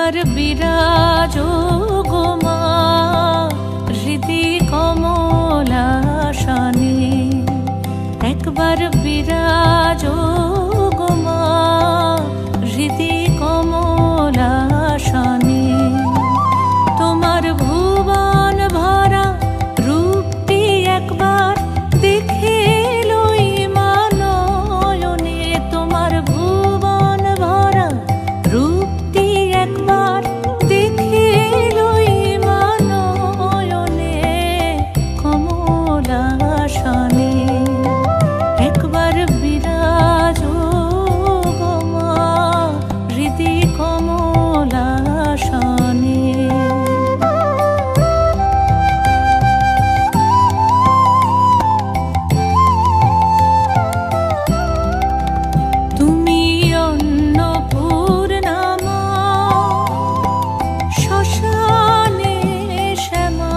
একবার বিরাজো গো মা হৃদি কমলাসনে, একবার বিরাজো গো মা হৃদি কমলাসনে। তোমার ভুবন ভরা রূপটি একবার দেখে লই মা নয়নে, তোমার ভুবন ভরা রূপটি একবার দেখে লই মা নয়নে কমলাসনে, একবার বিরাজো গো মা হৃদি কমলাসনে। তুমি অন্নপূর্ণা মা শ্মশানে শ্যামা,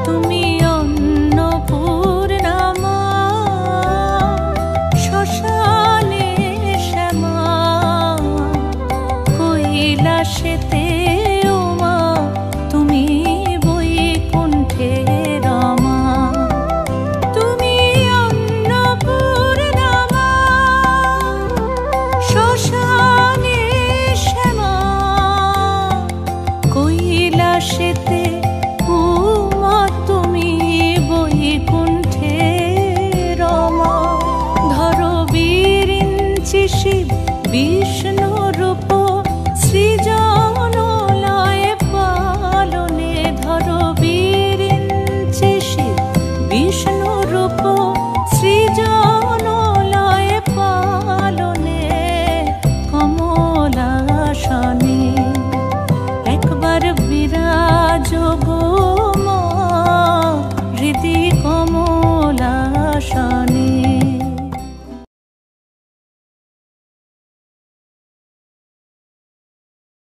তুমি অন্নপূর্ণা মা শ্মশানে শ্যামা, কৈলাসেতে ও মা তুমি বৈকুণ্ঠে রমা, তুমি অন্নপূর্ণা মা শ্মশানে শ্যামা, কৈলাসেতে ও মা তুমি বৈকুণ্ঠে রমা। ধরো বিরিঞ্চি শিব বিষ্ণু রূপ সৃজন লয়ে পালনে, ধরো বিরিঞ্চি শিব বিষ্ণু রূপ সৃজন লয়ে পালনে কমলাসনে, একবার বিরাজো গো মা হৃদি কমলাসনে।